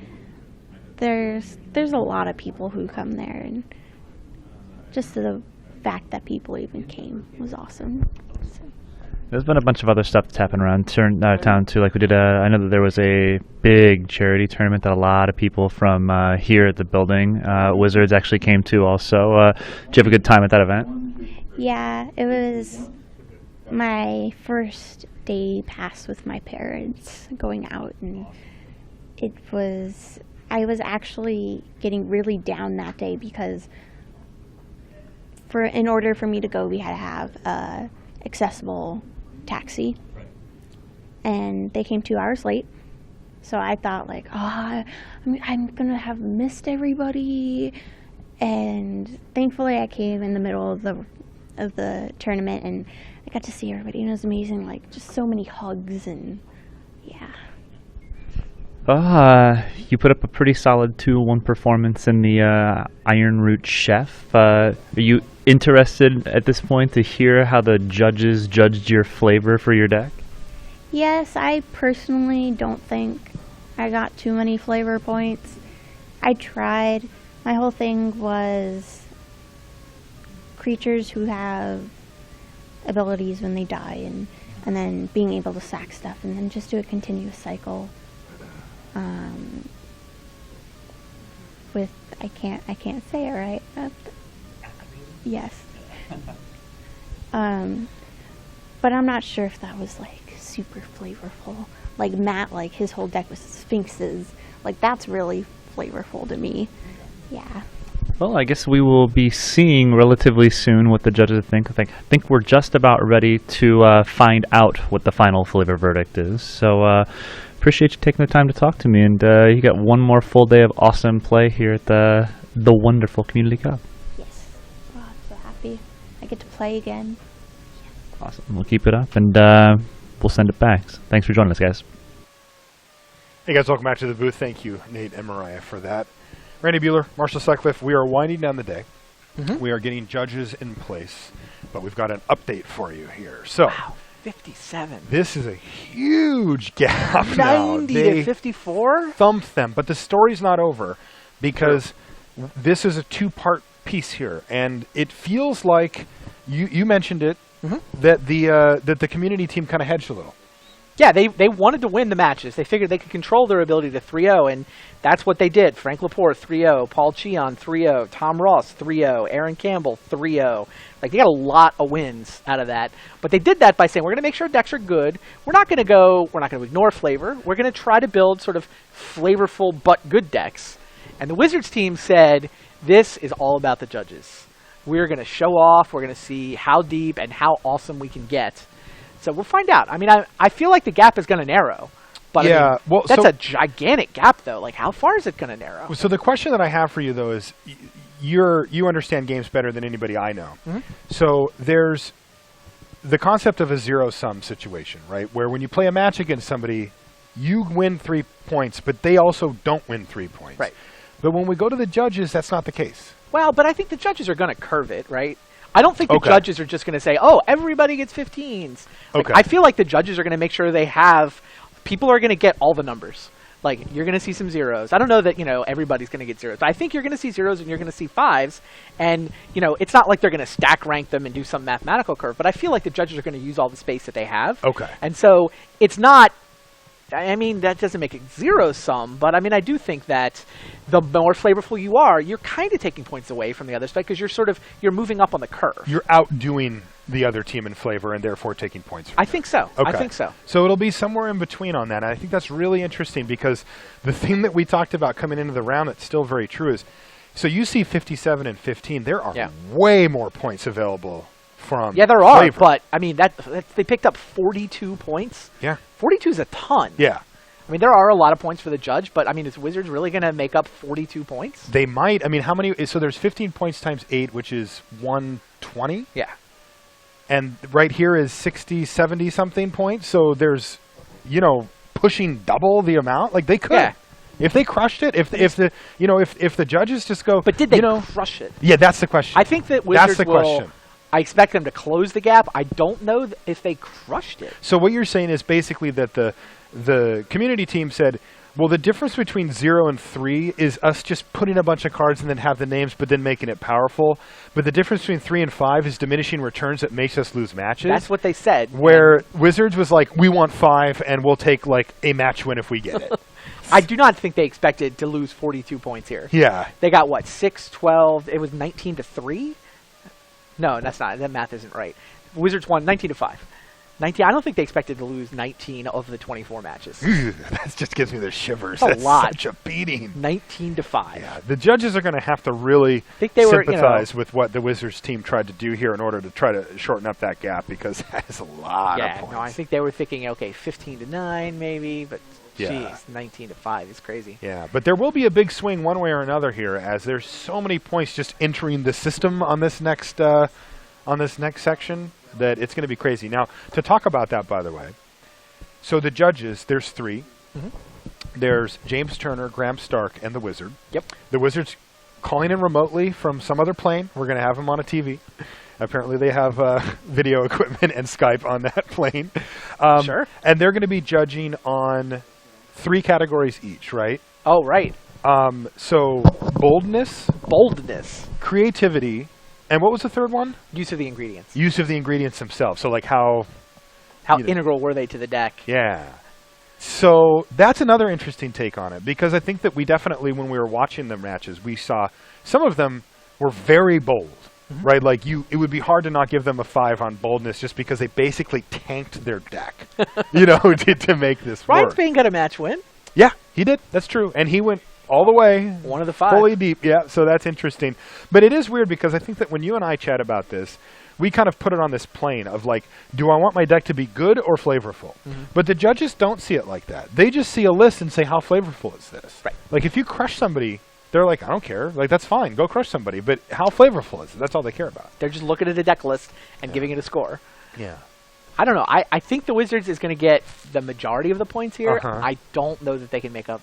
there's a lot of people who come there, and just the fact that people even came was awesome. So. There's been a bunch of other stuff that's happened around town too. Like we did I know that there was a big charity tournament that a lot of people from here at the building, Wizards, actually came to also. Did you have a good time at that event? Yeah, it was my first day pass with my parents going out, and I was actually getting really down that day because in order for me to go, we had to have a accessible taxi, and they came 2 hours late. So I thought, like, I'm gonna have missed everybody. And thankfully, I came in the middle of the tournament, and I got to see everybody, and it was amazing. Like, just so many hugs, and yeah. You put up a pretty solid 2-1 performance in the Iroonroot Chef. Are you interested at this point to hear how the judges judged your flavor for your deck? Yes, I personally don't think I got too many flavor points. I tried. My whole thing was creatures who have abilities when they die, and then being able to sack stuff, and then just do a continuous cycle. With I can't say it right. Yes. But I'm not sure if that was like super flavorful. Like Matt, like his whole deck was sphinxes. Like that's really flavorful to me. Yeah. Well, I guess we will be seeing relatively soon what the judges think. I think we're just about ready to find out what the final flavor verdict is. So appreciate you taking the time to talk to me. And you got one more full day of awesome play here at the wonderful Community Cup. Yes. Oh, I'm so happy. I get to play again. Awesome. We'll keep it up, and we'll send it back. Thanks for joining us, guys. Hey, guys. Welcome back to the booth. Thank you, Nate and Mariah, for that. Randy Bueller, Marshall Sutcliffe, we are winding down the day. Mm-hmm. We are getting judges in place, but we've got an update for you here. So, wow, 57. This is a huge gap now. 90 to 54? Thumped them, but the story's not over because this is a two-part piece here, and it feels like you mentioned it, mm-hmm. that the community team kind of hedged a little. Yeah, they wanted to win the matches. They figured they could control their ability to 3-0, and that's what they did. Frank Lepore, 3-0. Paul Cheon, 3-0. Tom Ross, 3-0. Erin Campbell, 3-0. Like, they got a lot of wins out of that. But they did that by saying, we're going to make sure decks are good. We're not going to ignore flavor. We're going to try to build sort of flavorful but good decks. And the Wizards team said, this is all about the judges. We're going to show off. We're going to see how deep and how awesome we can get. So we'll find out. I mean, I feel like the gap is going to narrow. But I Yeah, mean, well, that's so- a gigantic gap, though. Like, how far is it going to narrow? So the question that I have for you, though, is you understand games better than anybody I know. So there's the concept of a zero-sum situation, right? Where when you play a match against somebody, you win 3 points, but they also don't win 3 points. Right. But when we go to the judges, that's not the case. Well, but I think the judges are going to curve it, right? I don't think the Okay. judges are just going to say, "Oh, everybody gets 15s." Like, Okay. I feel like the judges are going to make sure they have. People are going to get all the numbers. Like, you're going to see some zeros. I don't know that everybody's going to get zeros. I think you're going to see zeros and you're going to see 5s, and it's not like they're going to stack rank them and do some mathematical curve. But I feel like the judges are going to use all the space that they have. Okay. And so it's not. I mean, that doesn't make it zero sum, but I mean, I do think that the more flavorful you are, you're kind of taking points away from the other side because you're moving up on the curve. You're outdoing the other team in flavor and therefore taking points from I them. think so. Okay. I think so. So it'll be somewhere in between on that. And I think that's really interesting because the thing that we talked about coming into the round that's still very true is, so you see 57 and 15, there are way more points available from Yeah, there are, flavor. but I mean, that they picked up 42 points. Yeah. 42 is a ton. Yeah. I mean, there are a lot of points for the judge, but I mean, is Wizards really going to make up 42 points? They might. I mean, how many? So there's 15 points times 8, which is 120. Yeah. And right here is 60, 70 something points. So there's, pushing double the amount. Like they could. Yeah. If they crushed it, if the judges just go. But did they crush it? Yeah, that's the question. I think that Wizards That's the will. question. I expect them to close the gap. I don't know if they crushed it. So what you're saying is basically that the community team said, well, the difference between 0 and 3 is us just putting a bunch of cards and then have the names, but then making it powerful. But the difference between 3 and 5 is diminishing returns that makes us lose matches. That's what they said. Where Wizards was like, we want 5, and we'll take like a match win if we get it. I do not think they expected to lose 42 points here. Yeah. They got what, 6, 12? It was 19 to 3. No, that's not. That math isn't right. Wizards won 19 to 5. 19. I don't think they expected to lose 19 of the 24 matches. That just gives me the shivers. That's a lot. Such a beating. 19 to 5. Yeah, the judges are going to have to really think they were, sympathize with what the Wizards team tried to do here in order to try to shorten up that gap because that is a lot of points. No, I think they were thinking, okay, 15 to 9 maybe, but Yeah. geez, 19 to 5 is crazy. Yeah, but there will be a big swing one way or another here as there's so many points just entering the system on this next section that it's going to be crazy. Now, to talk about that, by the way, so the judges, there's 3. There's James Turner, Graham Stark, and the Wizard. Yep. The Wizard's calling in remotely from some other plane. We're going to have him on a TV. Apparently they have video equipment and Skype on that plane. Sure. And they're going to be judging on 3 categories each, right? Oh, right. So boldness, creativity, and what was the third one? Use of the ingredients. Use of the ingredients themselves. So like how integral were they to the deck? Yeah. So that's another interesting take on it because I think that we definitely, when we were watching the matches, we saw some of them were very bold, right? Like it would be hard to not give them a 5 on boldness just because they basically tanked their deck, to make this Ryan work. Spain got a match win. Yeah, he did. That's true. And he went all the way. One of the 5. Fully deep. Yeah, so that's interesting. But it is weird because I think that when you and I chat about this, we kind of put it on this plane of like, do I want my deck to be good or flavorful? But the judges don't see it like that. They just see a list and say, how flavorful is this? Right. Like if you crush somebody, they're like, I don't care. Like that's fine. Go crush somebody. But how flavorful is it? That's all they care about. They're just looking at a deck list and giving it a score. Yeah. I don't know. I think the Wizards is going to get the majority of the points here. Uh-huh. I don't know that they can make up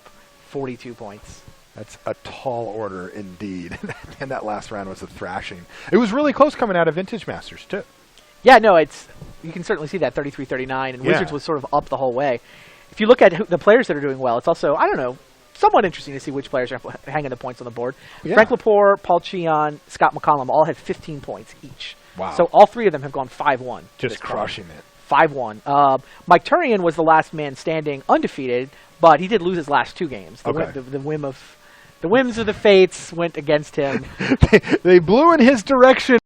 42 points. That's a tall order indeed. And that last round was a thrashing. It was really close coming out of Vintage Masters too. Yeah, no, you can certainly see that 33-39, and Wizards was sort of up the whole way. If you look at the players that are doing well, it's also, I don't know, somewhat interesting to see which players are hanging the points on the board. Yeah. Frank Lepore, Paul Cheon, Scott MacCallum all had 15 points each. Wow. So all 3 of them have gone 5-1. Just crushing it. 5-1. Mike Turian was the last man standing undefeated, but he did lose his last 2 games. The whims of the fates went against him. They blew in his direction.